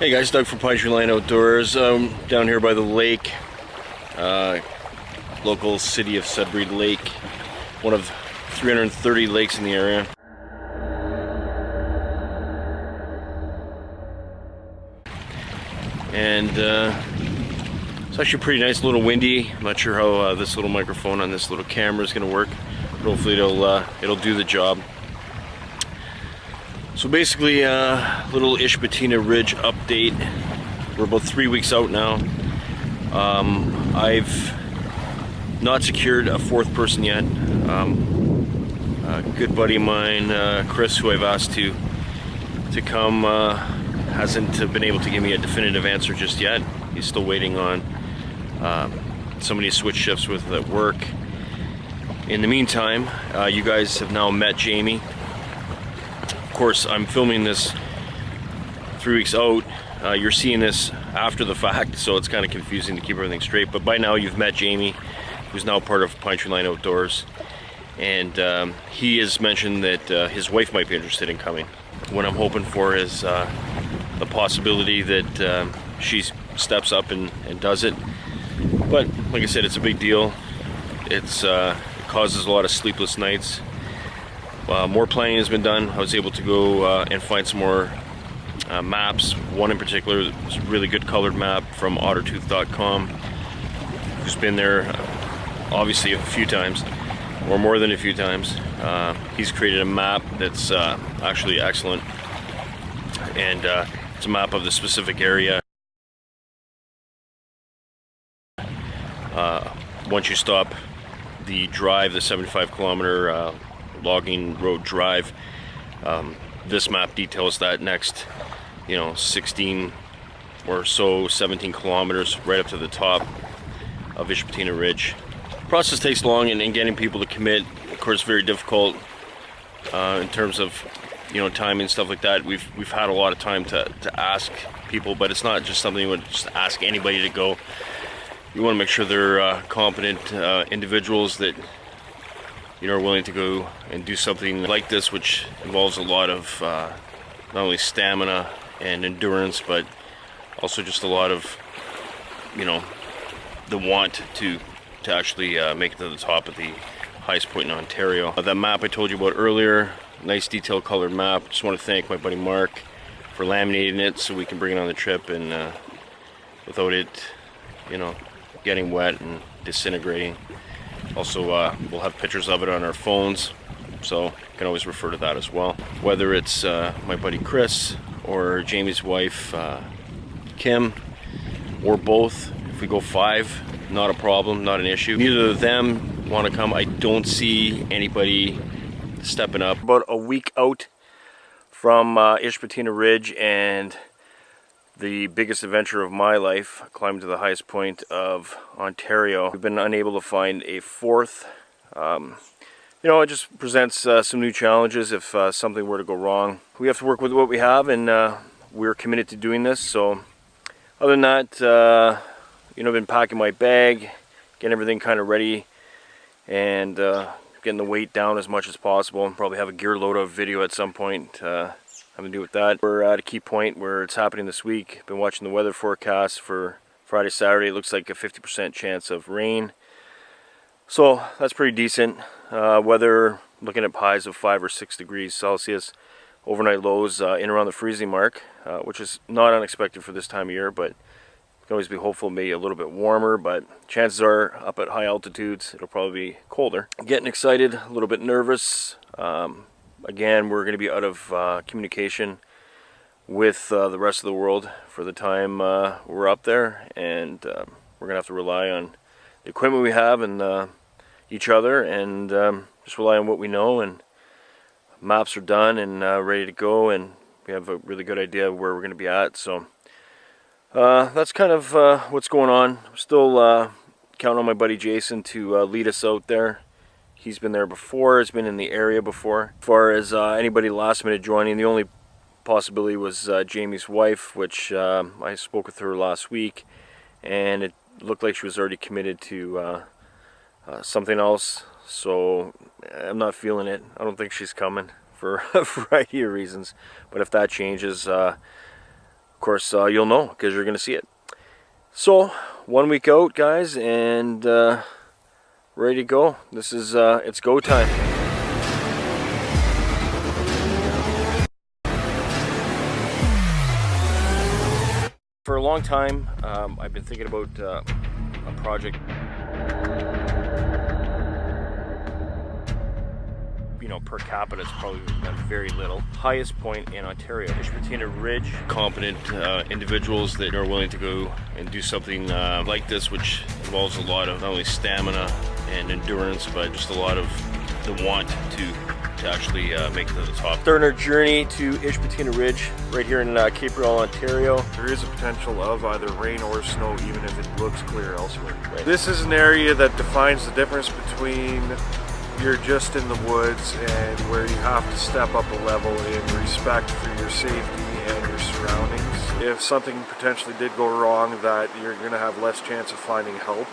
Hey guys, Doug from Pinetree Outdoors. Down here by the lake, local city of Sudbury Lake, one of 330 lakes in the area. And it's actually pretty nice, a little windy. I'm not sure how this little microphone on this little camera is going to work, but hopefully it'll do the job. So basically, little Ishpatina Ridge update. We're about 3 weeks out now. I've not secured a fourth person yet. A good buddy of mine, Chris, who I've asked to come, hasn't been able to give me a definitive answer just yet. He's still waiting on somebody to switch shifts with at work. In the meantime, you guys have now met Jamie. Of course, I'm filming this 3 weeks out. You're seeing this after the fact, so it's kind of confusing to keep everything straight. But by now you've met Jamie, who's now part of Pinetree Outdoors. And he has mentioned that his wife might be interested in coming. What I'm hoping for is the possibility that she steps up and does it. But like I said, it's a big deal. It causes a lot of sleepless nights. More planning has been done. I was able to go and find some more maps. One in particular was a really good colored map from ottertooth.com, who's been there obviously a few times, or more than a few times. He's created a map that's actually excellent, and it's a map of the specific area. Once you stop the drive, the 75-kilometer logging road drive, this map details that next 16 or so 17 kilometers right up to the top of Ishpatina Ridge. The process takes long, and getting people to commit, of course, very difficult in terms of time and stuff like that. We've had a lot of time to ask people, but it's not just something you would just ask anybody to go. You want to make sure they're competent individuals that are willing to go and do something like this, which involves a lot of not only stamina and endurance, but also just a lot of the want to actually make it to the top of the highest point in Ontario. That map I told you about earlier, nice detailed colored map. Just want to thank my buddy Mark for laminating it so we can bring it on the trip and without it getting wet and disintegrating. Also, we'll have pictures of it on our phones, so you can always refer to that as well. Whether it's my buddy Chris or Jamie's wife Kim, or both, if we go 5, not a problem, not an issue. Neither of them want to come. I don't see anybody stepping up. About a week out from Ishpatina Ridge, and the biggest adventure of my life, climbing to the highest point of Ontario. We've been unable to find a fourth. It just presents some new challenges if something were to go wrong. We have to work with what we have, and we're committed to doing this. So other than that, I've been packing my bag, getting everything kind of ready, and getting the weight down as much as possible. Probably have a gear load of video at some point. Having to do with that. We're at a key point where it's happening this week. Been watching the weather forecast for Friday, Saturday. It looks like a 50% chance of rain. So that's pretty decent. Weather, looking at highs of 5 or 6 degrees Celsius. Overnight lows in around the freezing mark, which is not unexpected for this time of year, but you can always be hopeful maybe a little bit warmer, but chances are up at high altitudes it'll probably be colder. Getting excited, a little bit nervous. Again, we're going to be out of communication with the rest of the world for the time we're up there, and we're going to have to rely on the equipment we have and each other, and just rely on what we know. And maps are done and ready to go, and we have a really good idea of where we're going to be at. So that's kind of what's going on. I'm still counting on my buddy Jason to lead us out there. He's been there before, has been in the area before. As far as anybody last minute joining, the only possibility was Jamie's wife, which I spoke with her last week, and it looked like she was already committed to something else. So I'm not feeling it. I don't think she's coming for a variety of reasons. But if that changes, Of course, you'll know because you're going to see it. So, 1 week out, guys, and ready to go. This is, it's go time. For a long time, I've been thinking about a project. You know, per capita, it's probably very little. Highest point in Ontario, Ishpatina Ridge. Competent individuals that are willing to go and do something like this, which involves a lot of not only stamina and endurance, but just a lot of the want to actually make it to the top. Starting our journey to Ishpatina Ridge, right here in Cape Royal, Ontario. There is a potential of either rain or snow, even if it looks clear elsewhere. Right. This is an area that defines the difference between you're just in the woods and where you have to step up a level in respect for your safety and your surroundings. If something potentially did go wrong, that you're going to have less chance of finding help.